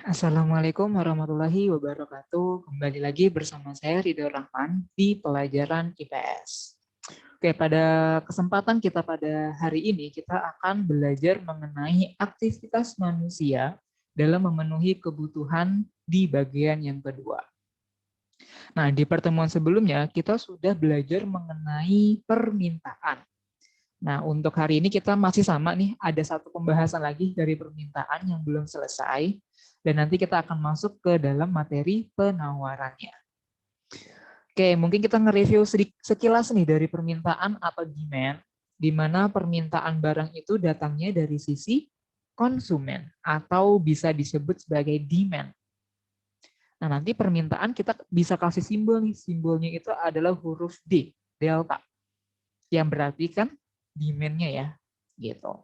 Assalamualaikum warahmatullahi wabarakatuh. Kembali lagi bersama saya Ridho Rahman di pelajaran IPS. Pada kesempatan kita pada hari ini kita akan belajar mengenai aktivitas manusia dalam memenuhi kebutuhan di bagian yang kedua. Nah, di pertemuan sebelumnya kita sudah belajar mengenai permintaan. Nah, untuk hari ini kita masih sama nih, ada satu pembahasan lagi dari permintaan yang belum selesai, dan nanti kita akan masuk ke dalam materi penawarannya. Mungkin kita nge-review sekilas nih dari permintaan atau demand, di mana permintaan barang itu datangnya dari sisi konsumen, atau bisa disebut sebagai demand. Nah, nanti permintaan kita bisa kasih simbol nih, simbolnya itu adalah huruf D, delta, yang berarti kan demand-nya ya, gitu.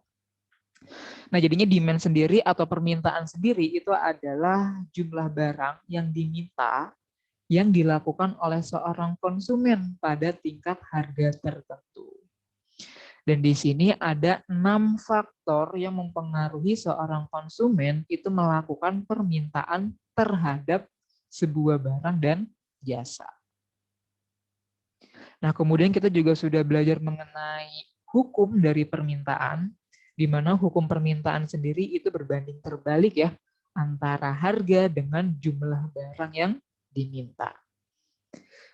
Nah, jadinya demand sendiri atau permintaan sendiri itu adalah jumlah barang yang diminta yang dilakukan oleh seorang konsumen pada tingkat harga tertentu. Dan di sini ada 6 faktor yang mempengaruhi seorang konsumen itu melakukan permintaan terhadap sebuah barang dan jasa. Nah, kemudian kita juga sudah belajar mengenai hukum dari permintaan, di mana hukum permintaan sendiri itu berbanding terbalik ya, antara harga dengan jumlah barang yang diminta.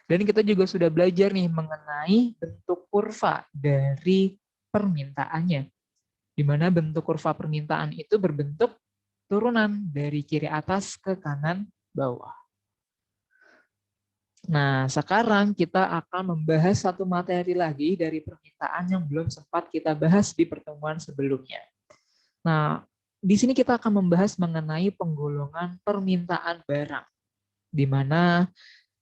Dan kita juga sudah belajar nih mengenai bentuk kurva dari permintaannya, di mana bentuk kurva permintaan itu berbentuk turunan dari kiri atas ke kanan bawah. Nah, sekarang kita akan membahas satu materi lagi dari permintaan yang belum sempat kita bahas di pertemuan sebelumnya. Nah, di sini kita akan membahas mengenai penggolongan permintaan barang, di mana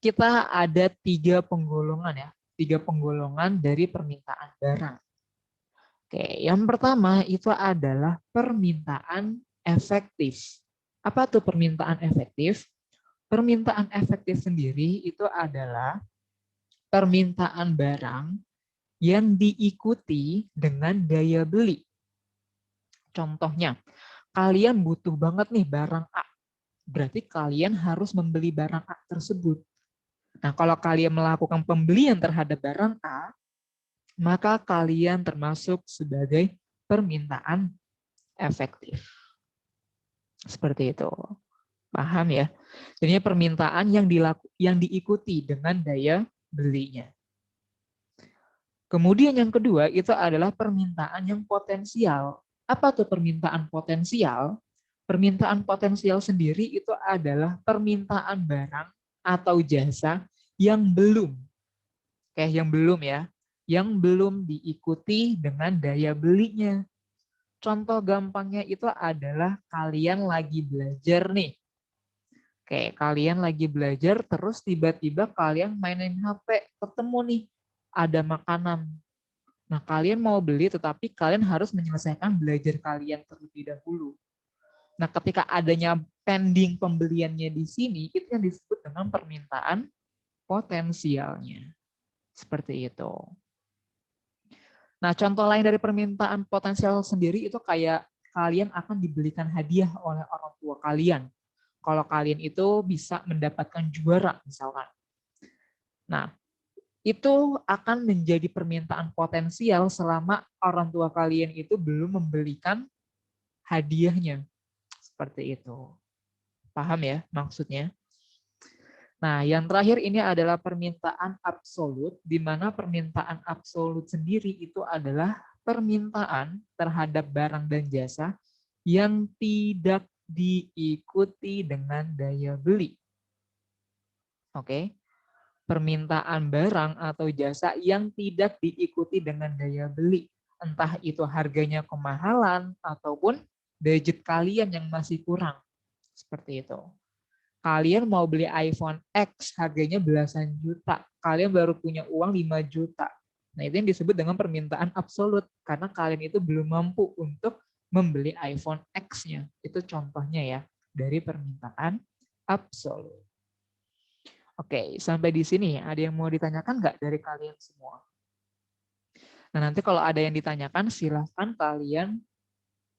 kita ada 3 penggolongan ya, 3 penggolongan dari permintaan barang. Yang pertama itu adalah permintaan efektif. Apa tuh permintaan efektif? Permintaan efektif sendiri itu adalah permintaan barang yang diikuti dengan daya beli. Contohnya, kalian butuh banget nih barang A, berarti kalian harus membeli barang A tersebut. Nah, kalau kalian melakukan pembelian terhadap barang A, maka kalian termasuk sebagai permintaan efektif. Seperti itu. Paham ya? Jadinya permintaan yang diikuti dengan daya belinya. Kemudian yang kedua itu adalah permintaan yang potensial. Apa tuh permintaan potensial? Permintaan potensial sendiri itu adalah permintaan barang atau jasa yang belum. Yang belum ya. Yang belum diikuti dengan daya belinya. Contoh gampangnya itu adalah kalian lagi belajar nih. Kalian lagi belajar terus tiba-tiba kalian mainin HP, ketemu nih ada makanan. Nah, kalian mau beli tetapi kalian harus menyelesaikan belajar kalian terlebih dahulu. Nah, ketika adanya pending pembeliannya di sini, itu yang disebut dengan permintaan potensialnya. Seperti itu. Nah, contoh lain dari permintaan potensial sendiri itu kayak kalian akan dibelikan hadiah oleh orang tua kalian. Kalau kalian itu bisa mendapatkan juara misalkan. Nah, itu akan menjadi permintaan potensial selama orang tua kalian itu belum membelikan hadiahnya. Seperti itu. Paham ya maksudnya? Nah, yang terakhir ini adalah permintaan absolut, di mana permintaan absolut sendiri itu adalah permintaan terhadap barang dan jasa yang tidak diikuti dengan daya beli. Permintaan barang atau jasa yang tidak diikuti dengan daya beli. Entah itu harganya kemahalan ataupun budget kalian yang masih kurang. Seperti itu. Kalian mau beli iPhone X harganya belasan juta. Kalian baru punya uang 5 juta. Nah, itu yang disebut dengan permintaan absolut. Karena kalian itu belum mampu untuk membeli iPhone X-nya. Itu contohnya ya dari permintaan absolut. Sampai di sini ada yang mau ditanyakan nggak dari kalian semua? Nah, nanti kalau ada yang ditanyakan silahkan kalian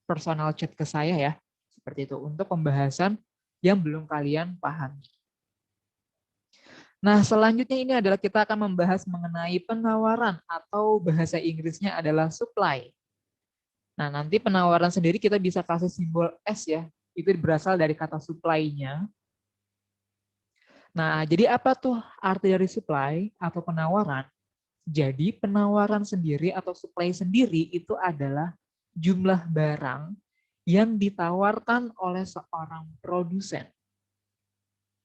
personal chat ke saya ya. Seperti itu untuk pembahasan yang belum kalian pahami. Nah, selanjutnya ini adalah kita akan membahas mengenai penawaran atau bahasa Inggrisnya adalah supply. Nah, nanti penawaran sendiri kita bisa kasih simbol S ya. Itu berasal dari kata supply-nya. Nah, jadi apa tuh arti dari supply atau penawaran? Jadi penawaran sendiri atau supply sendiri itu adalah jumlah barang yang ditawarkan oleh seorang produsen.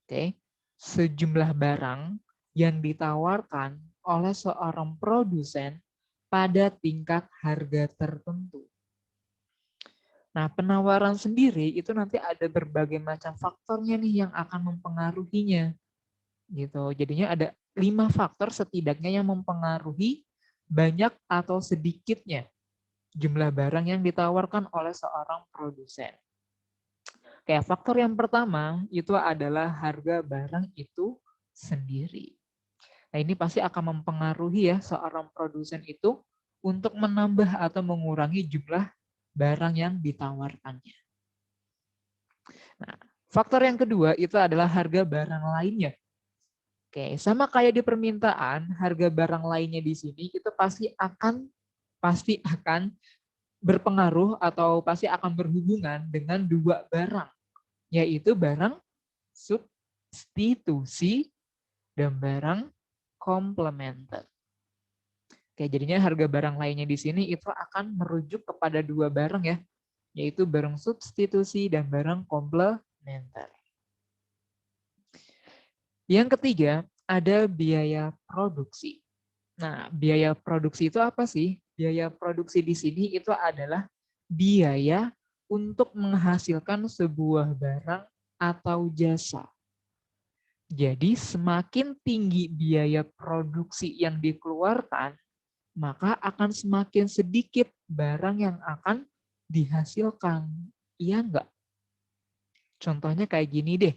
Oke, sejumlah barang yang ditawarkan oleh seorang produsen pada tingkat harga tertentu. Nah, penawaran sendiri itu nanti ada berbagai macam faktornya nih yang akan mempengaruhinya. Gitu. Jadinya ada 5 faktor setidaknya yang mempengaruhi banyak atau sedikitnya jumlah barang yang ditawarkan oleh seorang produsen. Kayak faktor yang pertama itu adalah harga barang itu sendiri. Nah, ini pasti akan mempengaruhi ya seorang produsen itu untuk menambah atau mengurangi jumlah barang yang ditawarkannya. Nah, faktor yang kedua itu adalah harga barang lainnya. Oke, sama kayak di permintaan, harga barang lainnya di sini itu pasti akan berpengaruh atau pasti akan berhubungan dengan dua barang, yaitu barang substitusi dan barang komplementer. Oke, jadinya harga barang lainnya di sini itu akan merujuk kepada dua barang ya, yaitu barang substitusi dan barang komplementer. Yang ketiga, ada biaya produksi. Nah, biaya produksi itu apa sih? Biaya produksi di sini itu adalah biaya untuk menghasilkan sebuah barang atau jasa. Jadi semakin tinggi biaya produksi yang dikeluarkan, maka akan semakin sedikit barang yang akan dihasilkan. Iya enggak? Contohnya kayak gini deh.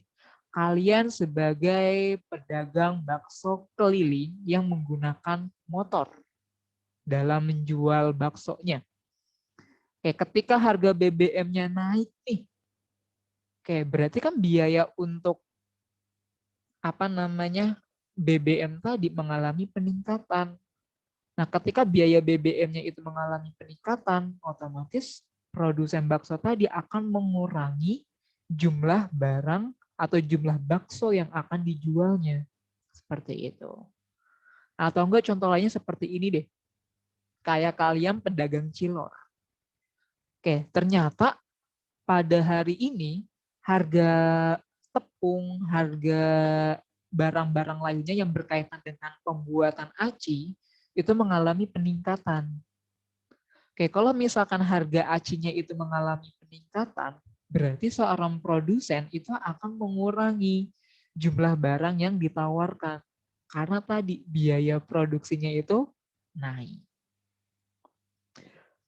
Kalian sebagai pedagang bakso keliling yang menggunakan motor dalam menjual baksonya. Ketika harga BBM-nya naik nih, berarti kan biaya untuk BBM tadi mengalami peningkatan. Nah, ketika biaya BBM-nya itu mengalami peningkatan, otomatis produsen bakso tadi akan mengurangi jumlah barang atau jumlah bakso yang akan dijualnya. Seperti itu. Atau enggak contoh lainnya seperti ini deh. Kayak kalian pedagang cilor. Ternyata pada hari ini harga tepung, harga barang-barang lainnya yang berkaitan dengan pembuatan aci itu mengalami peningkatan. Kalau misalkan harga acinya itu mengalami peningkatan, berarti seorang produsen itu akan mengurangi jumlah barang yang ditawarkan. Karena tadi biaya produksinya itu naik.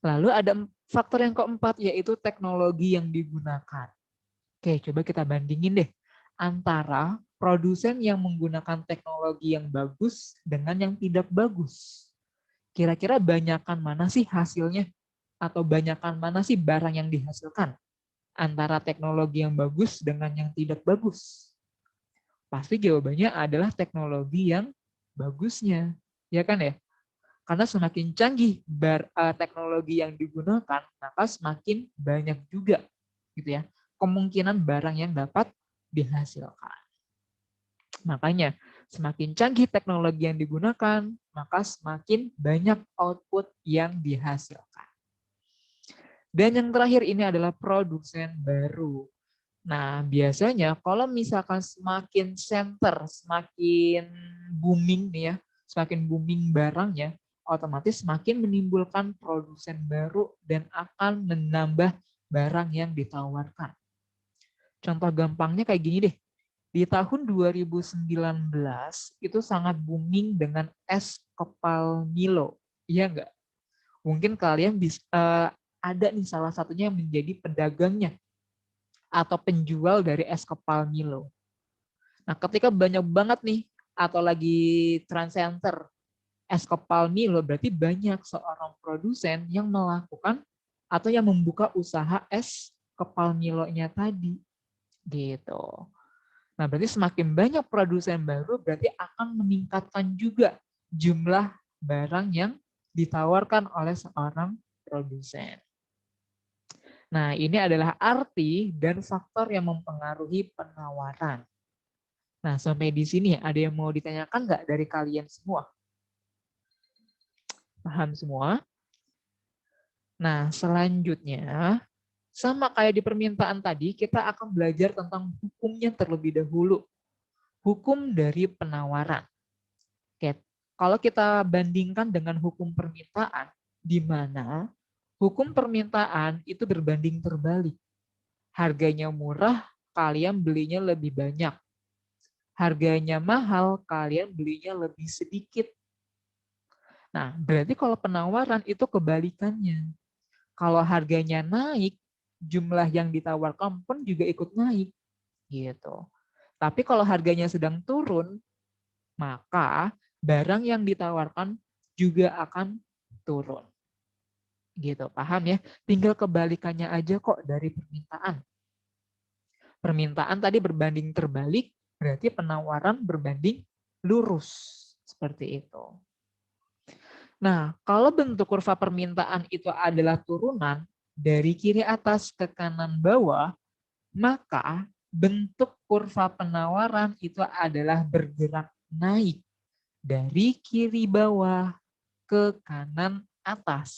Lalu ada faktor yang keempat, yaitu teknologi yang digunakan. Coba kita bandingin deh antara produsen yang menggunakan teknologi yang bagus dengan yang tidak bagus. Kira-kira banyakan mana sih hasilnya? Atau banyakan mana sih barang yang dihasilkan? Antara teknologi yang bagus dengan yang tidak bagus. Pasti jawabannya adalah teknologi yang bagusnya. Ya kan ya? Karena semakin canggih teknologi yang digunakan, maka semakin banyak juga gitu ya kemungkinan barang yang dapat dihasilkan. Makanya semakin canggih teknologi yang digunakan, maka semakin banyak output yang dihasilkan. Dan yang terakhir ini adalah produsen baru. Nah, biasanya kalau misalkan semakin semakin booming nih ya, semakin booming barangnya, otomatis semakin menimbulkan produsen baru dan akan menambah barang yang ditawarkan. Contoh gampangnya kayak gini deh. Di tahun 2019 itu sangat booming dengan es kepal Milo. Iya enggak? Mungkin kalian bisa ada nih salah satunya yang menjadi pedagangnya atau penjual dari es kepal Milo. Nah, ketika banyak banget nih atau lagi trend center es kepal Milo, berarti banyak seorang produsen yang melakukan atau yang membuka usaha es kepal Milonya tadi. Gitu. Nah, berarti semakin banyak produsen baru berarti akan meningkatkan juga jumlah barang yang ditawarkan oleh seorang produsen. Nah, ini adalah arti dan faktor yang mempengaruhi penawaran. Nah, sampai di sini ada yang mau ditanyakan nggak dari kalian semua? Paham semua? Nah, selanjutnya, sama kayak di permintaan tadi, kita akan belajar tentang hukumnya terlebih dahulu. Hukum dari penawaran. Oke, kalau kita bandingkan dengan hukum permintaan, di mana hukum permintaan itu berbanding terbalik. Harganya murah, kalian belinya lebih banyak. Harganya mahal, kalian belinya lebih sedikit. Nah, berarti kalau penawaran itu kebalikannya. Kalau harganya naik, jumlah yang ditawarkan pun juga ikut naik. Gitu. Tapi kalau harganya sedang turun, maka barang yang ditawarkan juga akan turun. Gitu, paham ya? Tinggal kebalikannya aja kok dari permintaan. Permintaan tadi berbanding terbalik, berarti penawaran berbanding lurus. Seperti itu. Nah, kalau bentuk kurva permintaan itu adalah turunan dari kiri atas ke kanan bawah, maka bentuk kurva penawaran itu adalah bergerak naik dari kiri bawah ke kanan atas.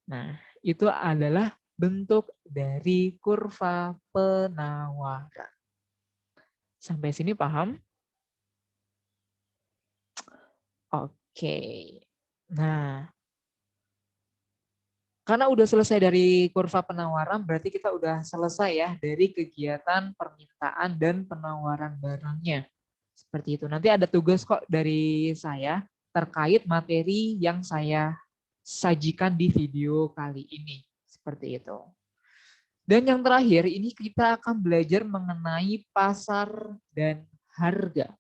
Nah, itu adalah bentuk dari kurva penawaran. Sampai sini paham? Oke. Nah, karena udah selesai dari kurva penawaran, berarti kita udah selesai ya dari kegiatan permintaan dan penawaran barangnya. Seperti itu. Nanti ada tugas kok dari saya terkait materi yang saya sajikan di video kali ini. Seperti itu. Dan yang terakhir, ini kita akan belajar mengenai pasar dan harga.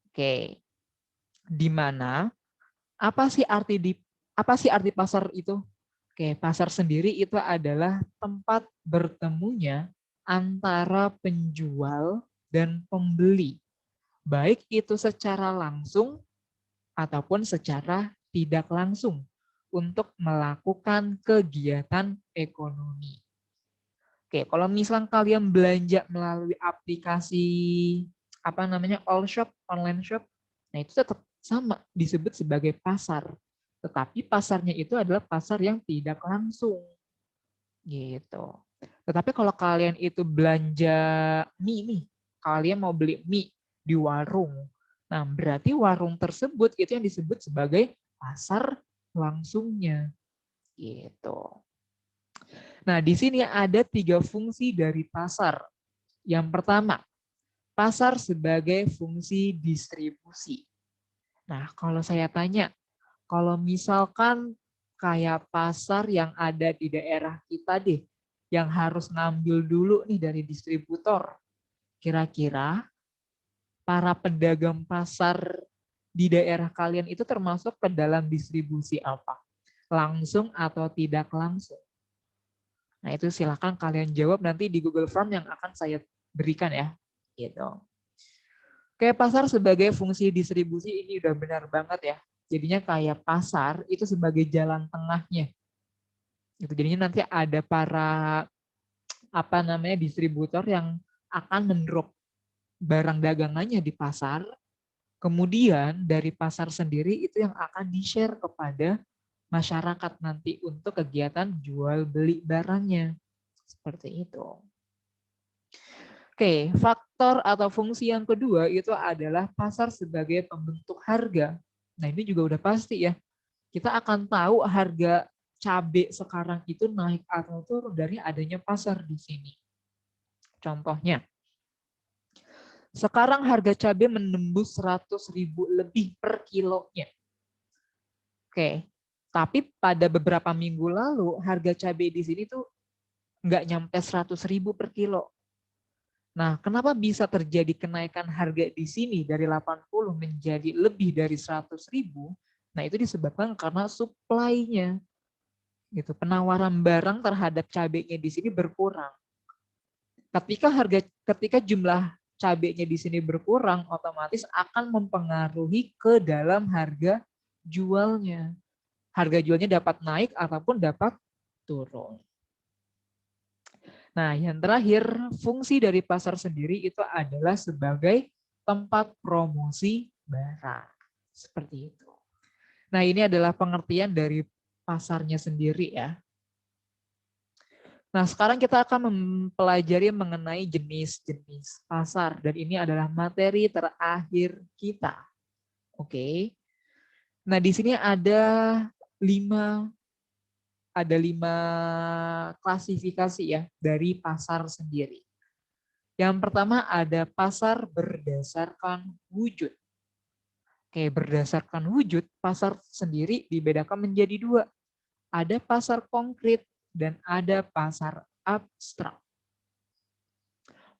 Oke. Di mana apa sih arti pasar itu? Oke, pasar sendiri itu adalah tempat bertemunya antara penjual dan pembeli. Baik itu secara langsung ataupun secara tidak langsung untuk melakukan kegiatan ekonomi. Oke, kalau misalnya kalian belanja melalui aplikasi all shop, online shop, nah itu tetap sama disebut sebagai pasar. Tetapi pasarnya itu adalah pasar yang tidak langsung. Gitu. Tetapi kalau kalian itu belanja mie nih, kalian mau beli mie di warung. Nah, berarti warung tersebut itu yang disebut sebagai pasar langsungnya. Gitu. Nah, di sini ada 3 fungsi dari pasar. Yang pertama, pasar sebagai fungsi distribusi. Nah, kalau saya tanya, kalau misalkan kayak pasar yang ada di daerah kita deh, yang harus ngambil dulu nih dari distributor, kira-kira para pedagang pasar di daerah kalian itu termasuk ke dalam distribusi apa? Langsung atau tidak langsung? Nah, itu silakan kalian jawab nanti di Google Form yang akan saya berikan ya. Gitu. Kayak pasar sebagai fungsi distribusi ini udah benar banget ya. Jadinya kayak pasar itu sebagai jalan tengahnya. Itu jadinya nanti ada para distributor yang akan mendrop barang dagangannya di pasar. Kemudian dari pasar sendiri itu yang akan di-share kepada masyarakat nanti untuk kegiatan jual beli barangnya. Seperti itu. Oke, faktor atau fungsi yang kedua itu adalah pasar sebagai pembentuk harga. Nah, ini juga udah pasti ya. Kita akan tahu harga cabai sekarang itu naik atau turun dari adanya pasar di sini. Contohnya, sekarang harga cabai menembus 100.000 lebih per kilonya. Oke, tapi pada beberapa minggu lalu harga cabai di sini tuh nggak nyampe 100.000 per kilo. Nah, kenapa bisa terjadi kenaikan harga di sini dari 80 menjadi lebih dari 100.000? Nah, itu disebabkan karena supply-nya. Gitu. Penawaran barang terhadap cabenya di sini berkurang. Ketika jumlah cabenya di sini berkurang, otomatis akan mempengaruhi ke dalam harga jualnya. Harga jualnya dapat naik ataupun dapat turun. Nah, yang terakhir, fungsi dari pasar sendiri itu adalah sebagai tempat promosi barang. Seperti itu. Nah, ini adalah pengertian dari pasarnya sendiri ya. Nah, sekarang kita akan mempelajari mengenai jenis-jenis pasar. Dan ini adalah materi terakhir kita. Oke. Nah, di sini ada 5 klasifikasi ya dari pasar sendiri. Yang pertama ada pasar berdasarkan wujud. Oke, berdasarkan wujud, pasar sendiri dibedakan menjadi 2. Ada pasar konkret dan ada pasar abstrak.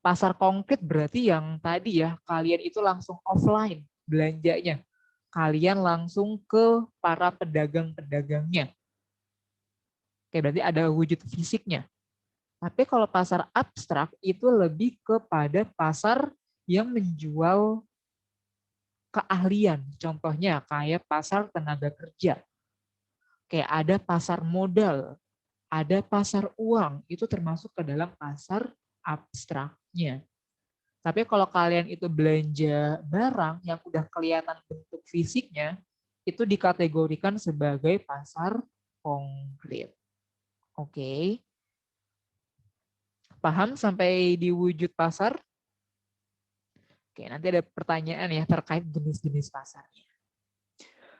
Pasar konkret berarti yang tadi ya, kalian itu langsung offline belanjanya. Kalian langsung ke para pedagang-pedagangnya. Oke, berarti ada wujud fisiknya. Tapi kalau pasar abstrak itu lebih kepada pasar yang menjual keahlian. Contohnya kayak pasar tenaga kerja. Kayak ada pasar modal, ada pasar uang. Itu termasuk ke dalam pasar abstraknya. Tapi kalau kalian itu belanja barang yang udah kelihatan bentuk fisiknya, itu dikategorikan sebagai pasar konkret. Oke. Paham sampai di wujud pasar? Oke, nanti ada pertanyaan ya terkait jenis-jenis pasarnya.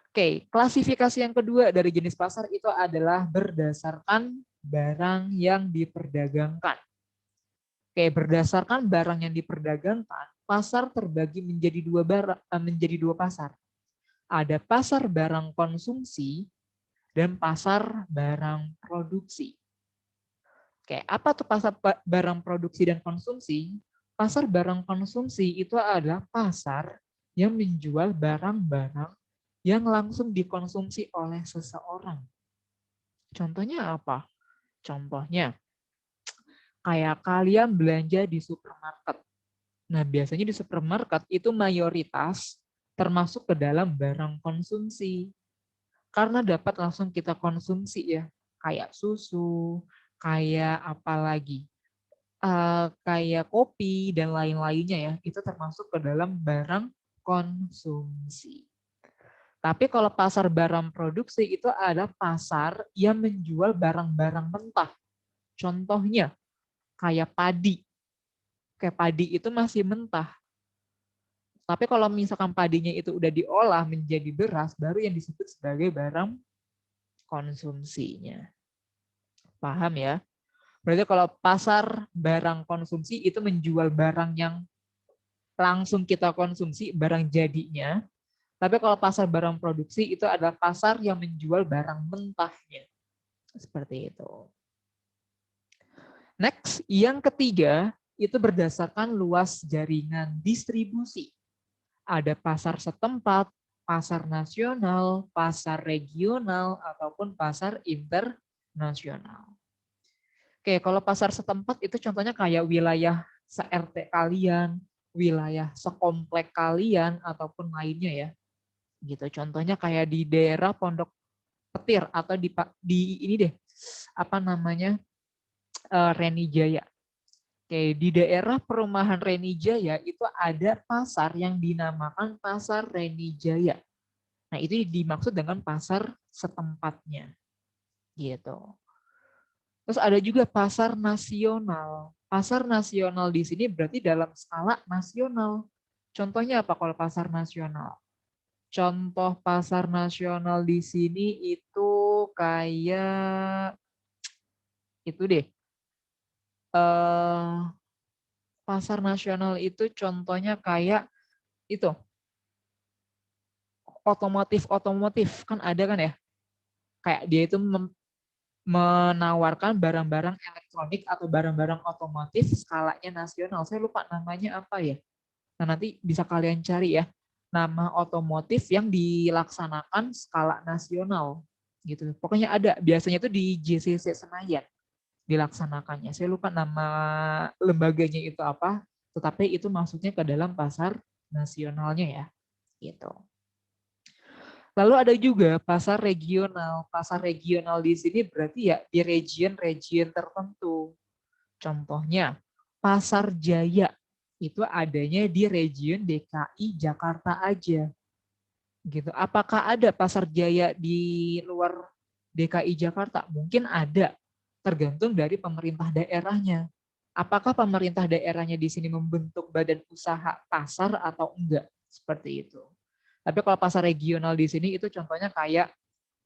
Oke, klasifikasi yang kedua dari jenis pasar itu adalah berdasarkan barang yang diperdagangkan. Oke, berdasarkan barang yang diperdagangkan, pasar terbagi menjadi dua pasar. Ada pasar barang konsumsi dan pasar barang produksi. Oke, apa tuh pasar barang produksi dan konsumsi? Pasar barang konsumsi itu adalah pasar yang menjual barang-barang yang langsung dikonsumsi oleh seseorang. Contohnya apa? Contohnya, kayak kalian belanja di supermarket. Nah, biasanya di supermarket itu mayoritas termasuk ke dalam barang konsumsi. Karena dapat langsung kita konsumsi ya, kayak susu, kayak apa lagi? Kayak kopi dan lain-lainnya ya, itu termasuk ke dalam barang konsumsi. Tapi kalau pasar barang produksi itu ada pasar yang menjual barang-barang mentah. Contohnya kayak padi. Kayak padi itu masih mentah. Tapi kalau misalkan padinya itu udah diolah menjadi beras, baru yang disebut sebagai barang konsumsinya. Paham ya? Berarti kalau pasar barang konsumsi itu menjual barang yang langsung kita konsumsi, barang jadinya. Tapi kalau pasar barang produksi itu adalah pasar yang menjual barang mentahnya. Seperti itu. Next, yang ketiga itu berdasarkan luas jaringan distribusi. Ada pasar setempat, pasar nasional, pasar regional, ataupun pasar internasional. Oke, kalau pasar setempat itu contohnya kayak wilayah se-RT kalian, wilayah sekomplek kalian, ataupun lainnya ya. Gitu. Contohnya kayak di daerah Pondok Petir atau di ini deh, apa namanya, Reni Jaya. Oke, di daerah perumahan Reni Jaya itu ada pasar yang dinamakan Pasar Reni Jaya. Nah, itu dimaksud dengan pasar setempatnya. Gitu. Terus ada juga pasar nasional. Pasar nasional di sini berarti dalam skala nasional. Contohnya apa kalau pasar nasional? Contoh pasar nasional di sini itu kayak itu deh. Pasar nasional itu contohnya kayak itu otomotif kan ada kan ya? Kayak dia itu menawarkan barang-barang elektronik atau barang-barang otomotif skalanya nasional. Saya lupa namanya apa ya. Nah, nanti bisa kalian cari ya. Nama otomotif yang dilaksanakan skala nasional. gitu. Pokoknya ada, biasanya itu di JCC Senayan dilaksanakannya. Saya lupa nama lembaganya itu apa, tetapi itu masuknya ke dalam pasar nasionalnya ya, gitu. Lalu ada juga pasar regional. Pasar regional di sini berarti ya di region-region tertentu. Contohnya, Pasar Jaya itu adanya di region DKI Jakarta aja. Gitu. Apakah ada Pasar Jaya di luar DKI Jakarta? Mungkin ada, tergantung dari pemerintah daerahnya. Apakah pemerintah daerahnya di sini membentuk badan usaha pasar atau enggak? Seperti itu. Tapi kalau pasar regional di sini itu contohnya kayak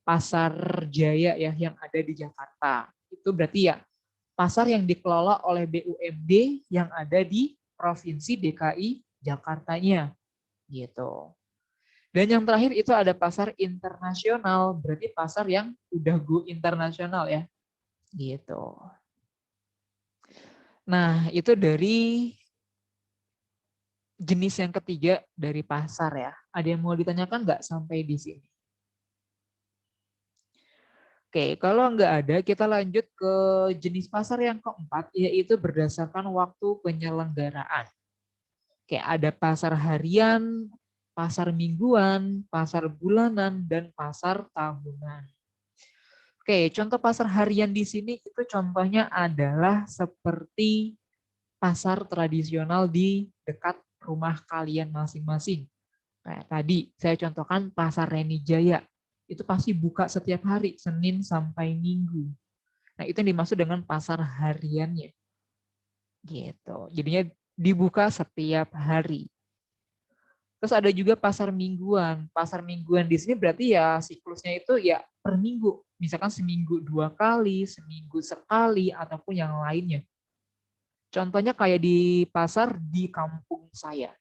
Pasar Jaya ya yang ada di Jakarta. Itu berarti ya pasar yang dikelola oleh BUMD yang ada di Provinsi DKI Jakartanya. Gitu. Dan yang terakhir itu ada pasar internasional, berarti pasar yang udah go internasional ya. Gitu. Nah, itu dari jenis yang ketiga dari pasar ya. Ada yang mau ditanyakan nggak sampai di sini? Oke, kalau nggak ada, kita lanjut ke jenis pasar yang keempat, yaitu berdasarkan waktu penyelenggaraan. Oke, ada pasar harian, pasar mingguan, pasar bulanan, dan pasar tahunan. Oke, contoh pasar harian di sini itu contohnya adalah seperti pasar tradisional di dekat rumah kalian masing-masing. Kayak tadi saya contohkan pasar Reni Jaya. Itu pasti buka setiap hari, Senin sampai Minggu. Nah, itu yang dimaksud dengan pasar hariannya. Gitu. Jadinya dibuka setiap hari. Terus ada juga pasar mingguan. Pasar mingguan di sini berarti ya siklusnya itu ya per minggu. Misalkan seminggu 2 kali, seminggu sekali, ataupun yang lainnya. Contohnya kayak di pasar di kampung saya.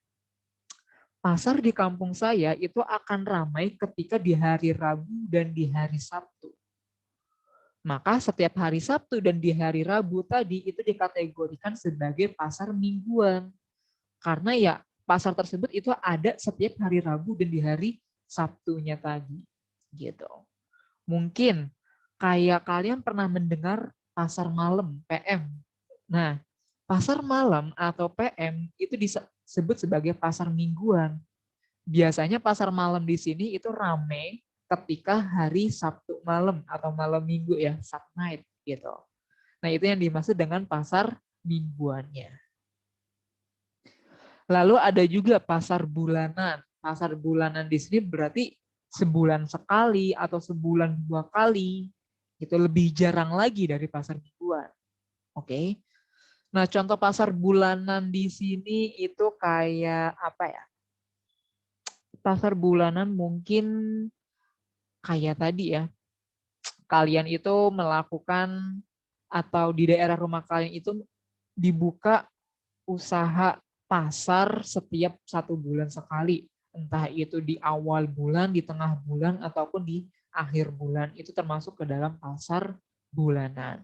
Pasar di kampung saya itu akan ramai ketika di hari Rabu dan di hari Sabtu. Maka setiap hari Sabtu dan di hari Rabu tadi itu dikategorikan sebagai pasar mingguan. Karena ya pasar tersebut itu ada setiap hari Rabu dan di hari Sabtunya tadi. Gitu. Mungkin kayak kalian pernah mendengar pasar malam PM. Nah, pasar malam atau PM itu disebut sebagai pasar mingguan. Biasanya pasar malam di sini itu ramai ketika hari Sabtu malam atau malam Minggu ya, Sabtu night gitu. Nah, itu yang dimaksud dengan pasar mingguannya. Lalu ada juga pasar bulanan. Pasar bulanan di sini berarti sebulan sekali atau sebulan 2 kali. Itu lebih jarang lagi dari pasar mingguan. Oke. Nah, contoh pasar bulanan di sini itu kayak apa ya? Pasar bulanan mungkin kayak tadi ya. Kalian itu melakukan atau di daerah rumah kalian itu dibuka usaha pasar setiap 1 bulan sekali. Entah itu di awal bulan, di tengah bulan, ataupun di akhir bulan. Itu termasuk ke dalam pasar bulanan.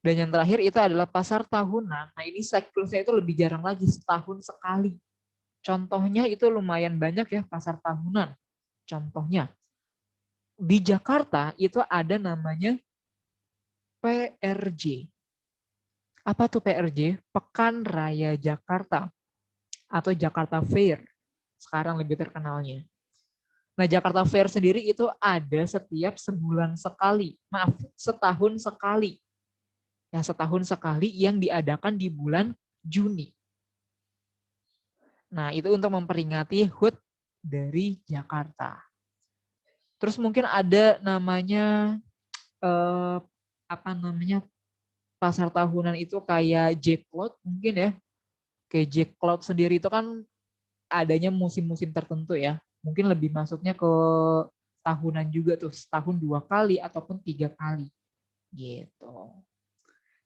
Dan yang terakhir itu adalah pasar tahunan. Nah ini siklusnya itu lebih jarang lagi, setahun sekali. Contohnya itu lumayan banyak ya pasar tahunan. Contohnya, di Jakarta itu ada namanya PRJ. Apa tuh PRJ? Pekan Raya Jakarta atau Jakarta Fair. Sekarang lebih terkenalnya. Nah, Jakarta Fair sendiri itu ada setiap sebulan sekali. Maaf, setahun sekali. Ya, setahun sekali yang diadakan di bulan Juni. Nah, itu untuk memperingati HUT dari Jakarta. Terus mungkin ada namanya pasar tahunan itu kayak Jackpot mungkin ya. Kayak Jackpot sendiri itu kan adanya musim-musim tertentu ya. Mungkin lebih masuknya ke tahunan juga tuh, setahun 2 kali ataupun 3 kali. Gitu.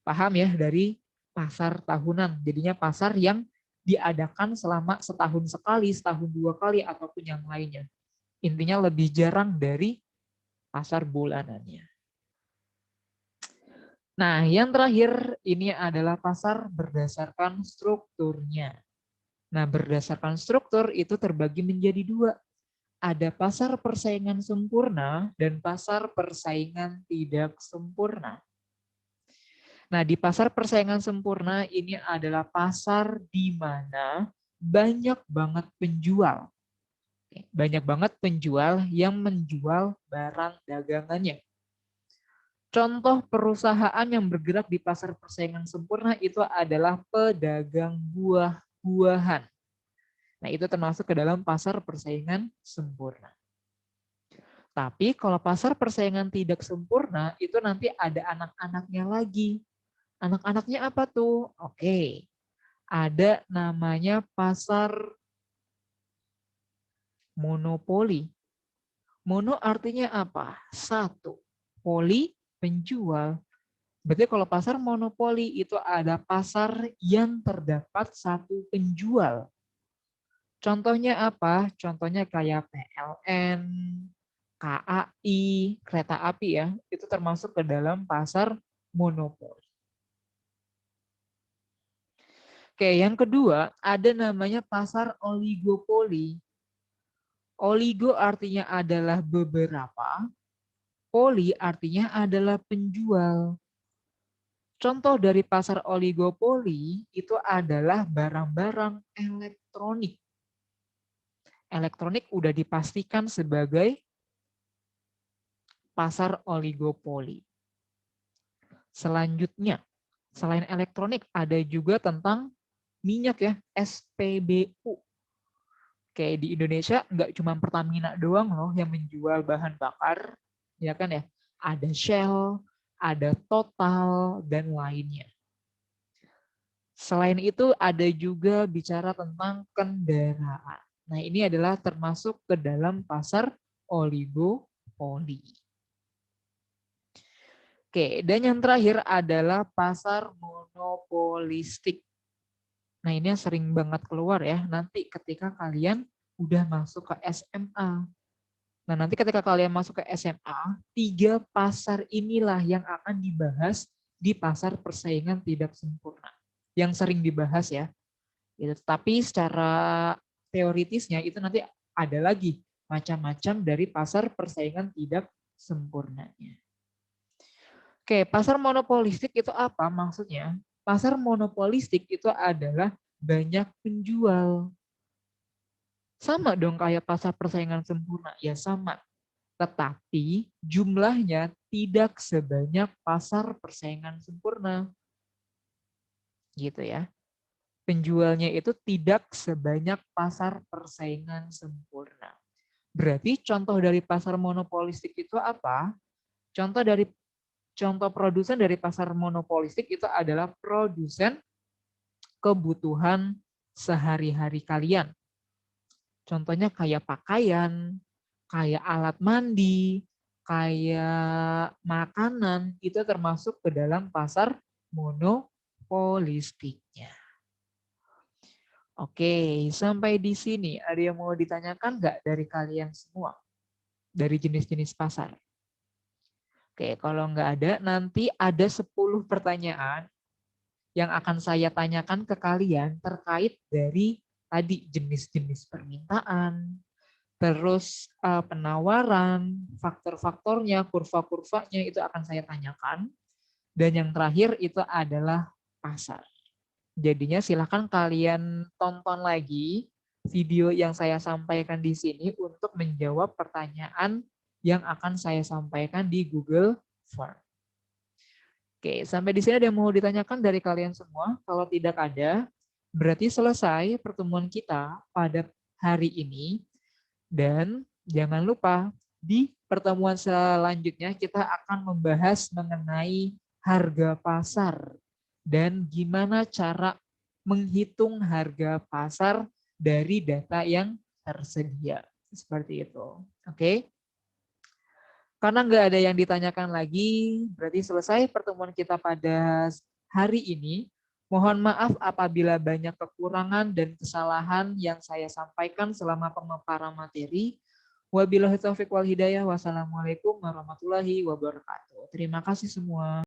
Paham ya dari pasar tahunan. Jadinya pasar yang diadakan selama setahun sekali, setahun 2 kali ataupun yang lainnya. Intinya lebih jarang dari pasar bulanannya. Nah, yang terakhir ini adalah pasar berdasarkan strukturnya. Nah, berdasarkan struktur itu terbagi menjadi 2. ada pasar persaingan sempurna dan pasar persaingan tidak sempurna. Nah, di pasar persaingan sempurna ini adalah pasar di mana banyak banget penjual. Banyak banget penjual yang menjual barang dagangannya. Contoh perusahaan yang bergerak di pasar persaingan sempurna itu adalah pedagang buah-buahan. Nah, itu termasuk ke dalam pasar persaingan sempurna. Tapi kalau pasar persaingan tidak sempurna, itu nanti ada anak-anaknya lagi. Anak-anaknya apa tuh? Oke, ada namanya pasar monopoli. Mono artinya apa? Satu. Poli, penjual. Berarti kalau pasar monopoli itu ada pasar yang terdapat satu penjual. Contohnya apa? Contohnya kayak PLN, KAI, kereta api ya. Itu termasuk ke dalam pasar monopoli. Oke, yang kedua ada namanya pasar oligopoli. Oligo artinya adalah beberapa, poli artinya adalah penjual. Contoh dari pasar oligopoli itu adalah barang-barang elektronik. Elektronik udah dipastikan sebagai pasar oligopoli. Selanjutnya, selain elektronik ada juga tentang minyak ya, SPBU. Kayak di Indonesia nggak cuma Pertamina doang loh yang menjual bahan bakar, ya kan ya. Ada Shell, ada Total, dan lainnya. Selain itu ada juga bicara tentang kendaraan. Nah ini adalah termasuk ke dalam pasar oligopoli. Oke, dan yang terakhir adalah pasar monopolistik. Nah ini yang sering banget keluar ya, nanti ketika kalian udah masuk ke SMA. Nah nanti ketika kalian masuk ke SMA, 3 pasar inilah yang akan dibahas di pasar persaingan tidak sempurna. Yang sering dibahas ya. Tapi secara teoritisnya itu nanti ada lagi macam-macam dari pasar persaingan tidak sempurnanya. Oke, pasar monopolistik itu apa maksudnya? Pasar monopolistik itu adalah banyak penjual. Sama dong kayak pasar persaingan sempurna, ya sama. Tetapi jumlahnya tidak sebanyak pasar persaingan sempurna. Gitu ya. Penjualnya itu tidak sebanyak pasar persaingan sempurna. Berarti contoh dari pasar monopolistik itu apa? Contoh produsen dari pasar monopolistik itu adalah produsen kebutuhan sehari-hari kalian. Contohnya kayak pakaian, kayak alat mandi, kayak makanan, itu termasuk ke dalam pasar monopolistiknya. Oke, sampai di sini ada yang mau ditanyakan nggak dari kalian semua? Dari jenis-jenis pasar. Oke, kalau nggak ada, nanti ada 10 pertanyaan yang akan saya tanyakan ke kalian terkait dari tadi jenis-jenis permintaan, terus penawaran, faktor-faktornya, kurva-kurvanya itu akan saya tanyakan. Dan yang terakhir itu adalah pasar. Jadinya silakan kalian tonton lagi video yang saya sampaikan di sini untuk menjawab pertanyaan yang akan saya sampaikan di Google Form. Oke, sampai di sini ada yang mau ditanyakan dari kalian semua? Kalau tidak ada, berarti selesai pertemuan kita pada hari ini. Dan jangan lupa, di pertemuan selanjutnya kita akan membahas mengenai harga pasar dan gimana cara menghitung harga pasar dari data yang tersedia. Seperti itu. Oke. Karena nggak ada yang ditanyakan lagi, berarti selesai pertemuan kita pada hari ini. Mohon maaf apabila banyak kekurangan dan kesalahan yang saya sampaikan selama pemaparan materi. Wabillahi taufiq wal hidayah. Wassalamualaikum warahmatullahi wabarakatuh. Terima kasih semua.